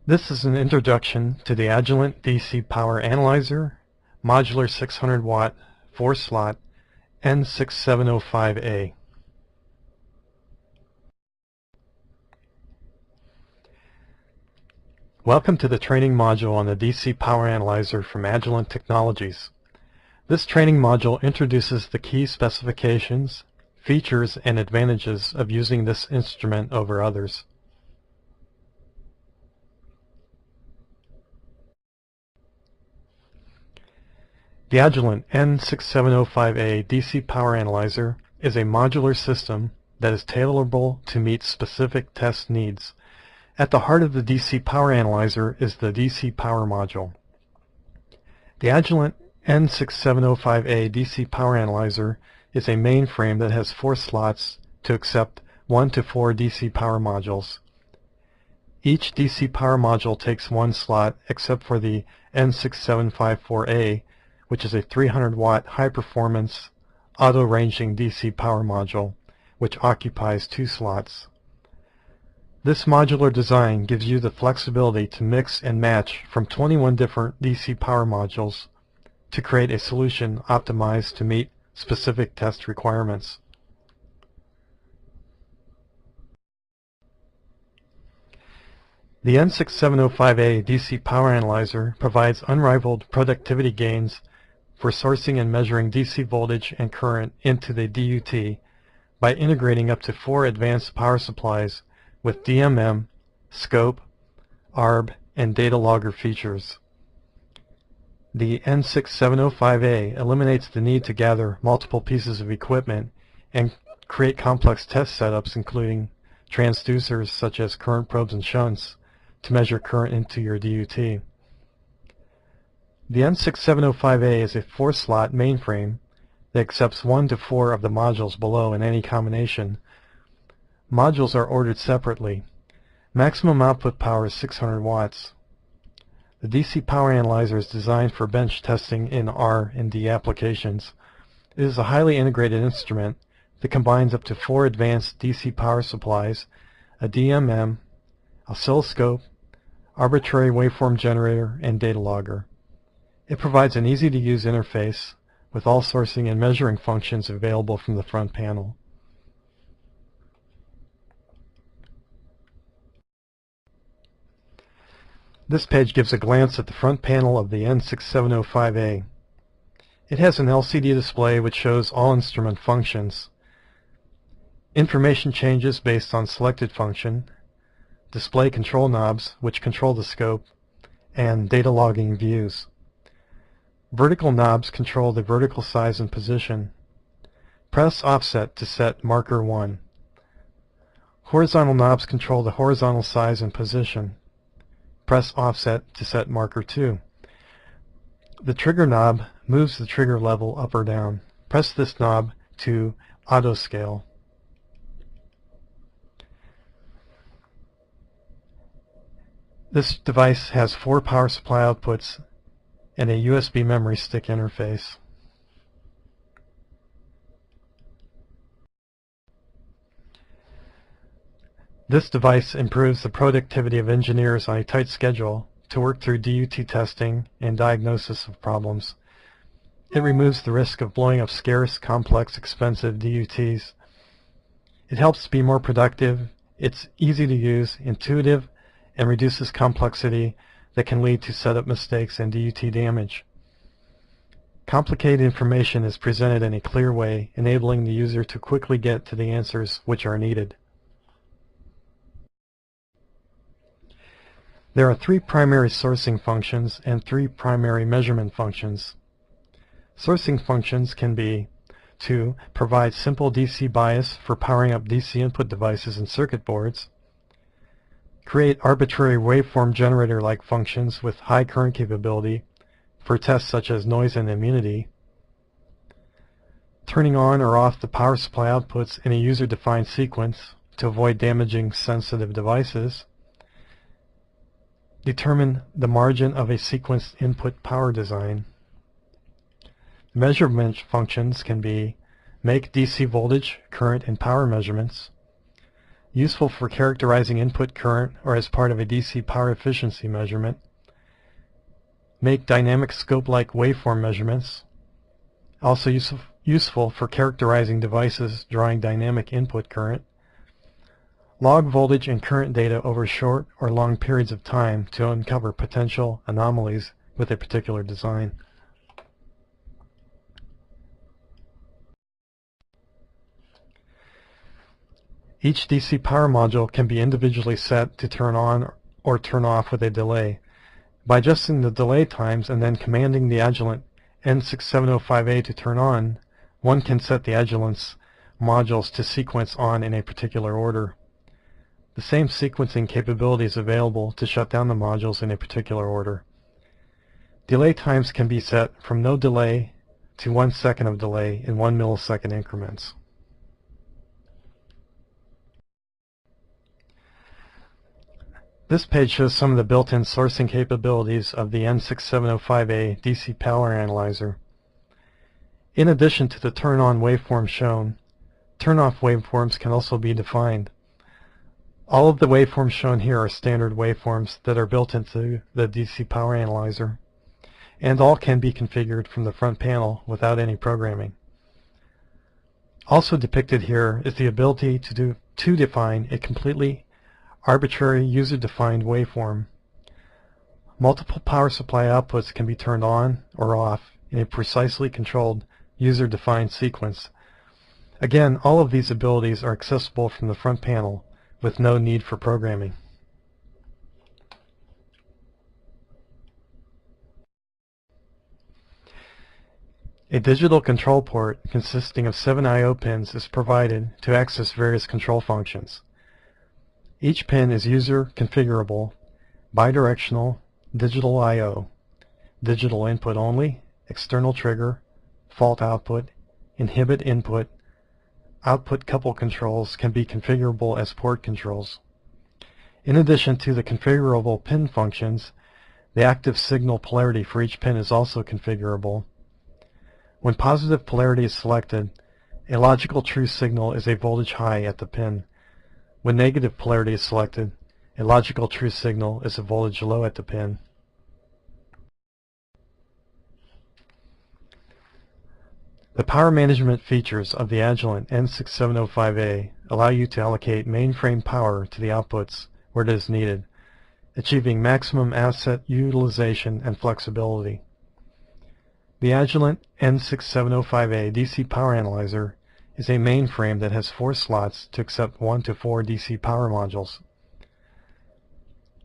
This is an introduction to the Agilent DC Power Analyzer, Modular 600 Watt, 4-slot, N6705A. Welcome to the training module on the DC Power Analyzer from Agilent Technologies. This training module introduces the key specifications, features, and advantages of using this instrument over others. The Agilent N6705A DC Power Analyzer is a modular system that is tailorable to meet specific test needs. At the heart of the DC Power Analyzer is the DC Power Module. The Agilent N6705A DC Power Analyzer is a mainframe that has 4 slots to accept 1 to 4 DC Power Modules. Each DC Power Module takes 1 slot except for the N6754A, which is a 300 watt high-performance auto-ranging DC Power Module, which occupies 2 slots. This modular design gives you the flexibility to mix and match from 21 different DC Power Modules to create a solution optimized to meet specific test requirements. The N6705A DC Power Analyzer provides unrivaled productivity gains for sourcing and measuring DC voltage and current into the DUT by integrating up to 4 advanced power supplies with DMM, scope, ARB, and data logger features. The N6705A eliminates the need to gather multiple pieces of equipment and create complex test setups including transducers such as current probes and shunts to measure current into your DUT. The N6705A is a 4-slot mainframe that accepts 1 to 4 of the modules below in any combination. Modules are ordered separately. Maximum output power is 600 watts. The DC Power Analyzer is designed for bench testing in R&D applications. It is a highly integrated instrument that combines up to 4 advanced DC power supplies, a DMM, oscilloscope, arbitrary waveform generator, and data logger. It provides an easy-to-use interface with all sourcing and measuring functions available from the front panel. This page gives a glance at the front panel of the N6705A. It has an LCD display which shows all instrument functions. Information changes based on selected function, display control knobs which control the scope, and data logging views. Vertical knobs control the vertical size and position. Press offset to set marker 1. Horizontal knobs control the horizontal size and position. Press offset to set marker 2. The trigger knob moves the trigger level up or down. Press this knob to auto scale. This device has 4 power supply outputs and a USB memory stick interface. This device improves the productivity of engineers on a tight schedule to work through DUT testing and diagnosis of problems. It removes the risk of blowing up scarce, complex, expensive DUTs. It helps be more productive. It's easy to use, intuitive, and reduces complexity that can lead to setup mistakes and DUT damage. Complicated information is presented in a clear way, enabling the user to quickly get to the answers which are needed. There are 3 primary sourcing functions and 3 primary measurement functions. Sourcing functions can be to provide simple DC bias for powering up DC input devices and circuit boards, create arbitrary waveform generator-like functions with high current capability for tests such as noise and immunity, turning on or off the power supply outputs in a user-defined sequence to avoid damaging sensitive devices, determine the margin of a sequenced input power design. Measurement functions can be make DC voltage, current, and power measurements, useful for characterizing input current or as part of a DC power efficiency measurement, make dynamic scope-like waveform measurements, also useful for characterizing devices drawing dynamic input current, log voltage and current data over short or long periods of time to uncover potential anomalies with a particular design. Each DC power module can be individually set to turn on or turn off with a delay. By adjusting the delay times and then commanding the Agilent N6705A to turn on, one can set the Agilent's modules to sequence on in a particular order. The same sequencing capability is available to shut down the modules in a particular order. Delay times can be set from no delay to 1 second of delay in 1 millisecond increments. This page shows some of the built-in sourcing capabilities of the N6705A DC Power Analyzer. In addition to the turn-on waveform shown, turn-off waveforms can also be defined. All of the waveforms shown here are standard waveforms that are built into the DC Power Analyzer, and all can be configured from the front panel without any programming. Also depicted here is the ability to define a completely arbitrary user-defined waveform. Multiple power supply outputs can be turned on or off in a precisely controlled user-defined sequence. Again, all of these abilities are accessible from the front panel with no need for programming. A digital control port consisting of 7 I/O pins is provided to access various control functions. Each pin is user configurable, bidirectional, digital I/O, digital input only, external trigger, fault output, inhibit input. Output couple controls can be configurable as port controls. In addition to the configurable pin functions, the active signal polarity for each pin is also configurable. When positive polarity is selected, a logical true signal is a voltage high at the pin. When negative polarity is selected, a logical true signal is a voltage low at the pin. The power management features of the Agilent N6705A allow you to allocate mainframe power to the outputs where it is needed, achieving maximum asset utilization and flexibility. The Agilent N6705A DC Power Analyzer is a mainframe that has 4 slots to accept 1 to 4 DC power modules.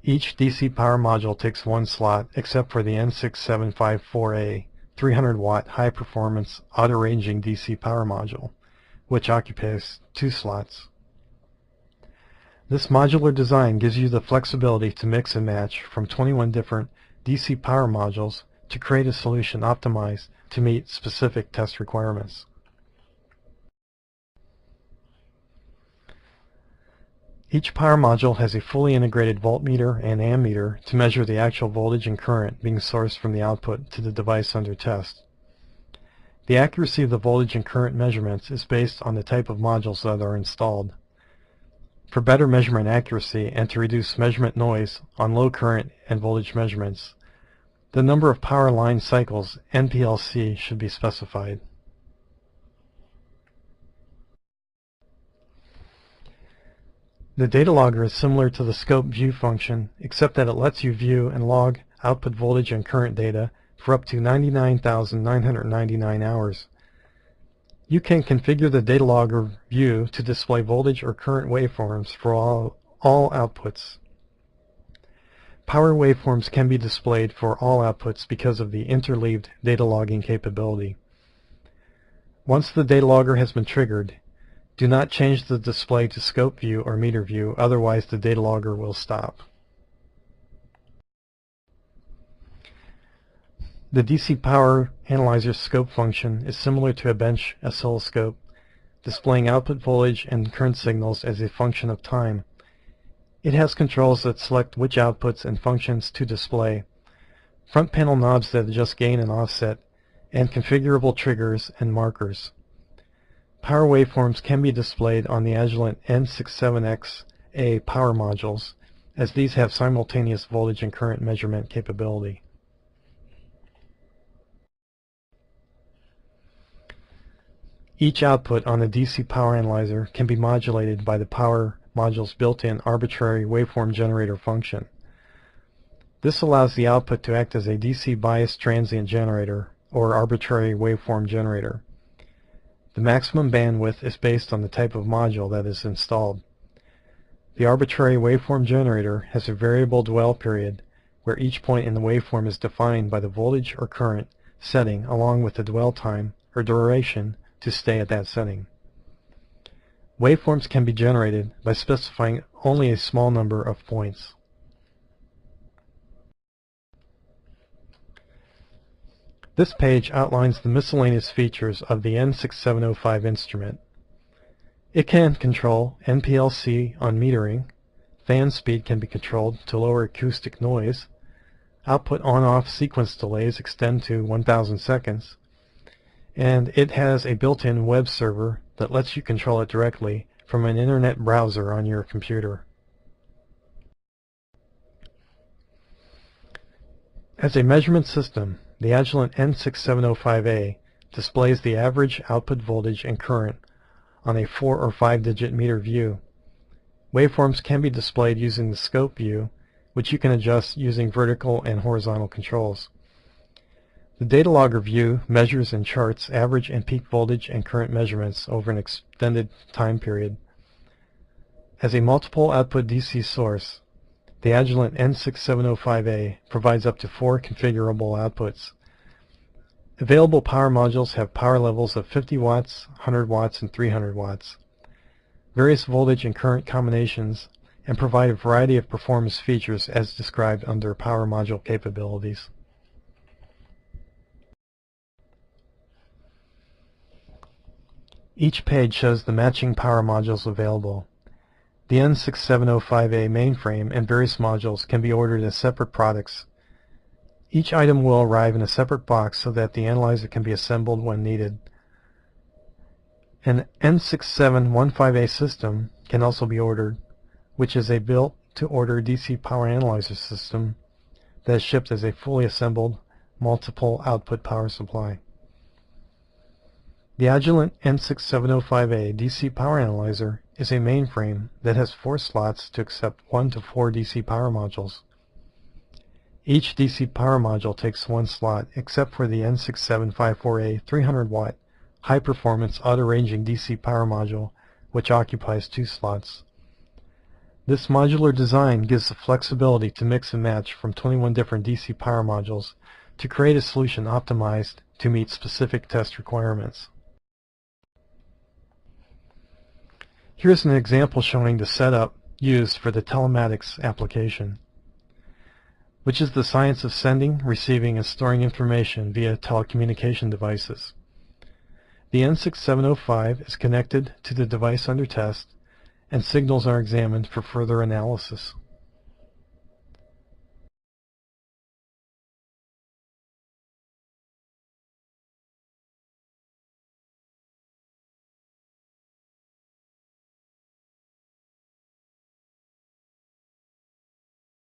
Each DC power module takes 1 slot except for the N6754A 300-watt high-performance auto-ranging DC power module, which occupies 2 slots. This modular design gives you the flexibility to mix and match from 21 different DC power modules to create a solution optimized to meet specific test requirements. Each power module has a fully integrated voltmeter and ammeter to measure the actual voltage and current being sourced from the output to the device under test. The accuracy of the voltage and current measurements is based on the type of modules that are installed. For better measurement accuracy and to reduce measurement noise on low current and voltage measurements, the number of power line cycles, NPLC, should be specified. The data logger is similar to the scope view function, except that it lets you view and log output voltage and current data for up to 99,999 hours. You can configure the data logger view to display voltage or current waveforms for all outputs. Power waveforms can be displayed for all outputs because of the interleaved data logging capability. Once the data logger has been triggered, do not change the display to scope view or meter view, otherwise the data logger will stop. The DC Power Analyzer scope function is similar to a bench oscilloscope, displaying output voltage and current signals as a function of time. It has controls that select which outputs and functions to display, front panel knobs that adjust gain and offset, and configurable triggers and markers. Power waveforms can be displayed on the Agilent N6705A power modules, as these have simultaneous voltage and current measurement capability. Each output on the DC power analyzer can be modulated by the power module's built-in arbitrary waveform generator function. This allows the output to act as a DC bias transient generator, or arbitrary waveform generator. The maximum bandwidth is based on the type of module that is installed. The arbitrary waveform generator has a variable dwell period, where each point in the waveform is defined by the voltage or current setting along with the dwell time or duration to stay at that setting. Waveforms can be generated by specifying only a small number of points. This page outlines the miscellaneous features of the N6705 instrument. It can control NPLC on metering, fan speed can be controlled to lower acoustic noise, output on-off sequence delays extend to 1,000 seconds, and it has a built-in web server that lets you control it directly from an internet browser on your computer. As a measurement system, the Agilent N6705A displays the average output voltage and current on a 4 or 5 digit meter view. Waveforms can be displayed using the scope view, which you can adjust using vertical and horizontal controls. The data logger view measures and charts average and peak voltage and current measurements over an extended time period. As a multiple output DC source, the Agilent N6705A provides up to 4 configurable outputs. Available power modules have power levels of 50 watts, 100 watts, and 300 watts, various voltage and current combinations, and provide a variety of performance features as described under power module capabilities. Each page shows the matching power modules available. The N6705A mainframe and various modules can be ordered as separate products. Each item will arrive in a separate box so that the analyzer can be assembled when needed. An N6715A system can also be ordered, which is a built-to-order DC power analyzer system that is shipped as a fully assembled multiple output power supply. The Agilent N6705A DC power analyzer is a mainframe that has 4 slots to accept 1 to 4 DC power modules. Each DC power module takes 1 slot, except for the N6754A 300-watt high-performance auto-ranging DC power module, which occupies 2 slots. This modular design gives the flexibility to mix and match from 21 different DC power modules to create a solution optimized to meet specific test requirements. Here's an example showing the setup used for the Telematics application, which is the science of sending, receiving, and storing information via telecommunication devices. The N6705 is connected to the device under test, and signals are examined for further analysis.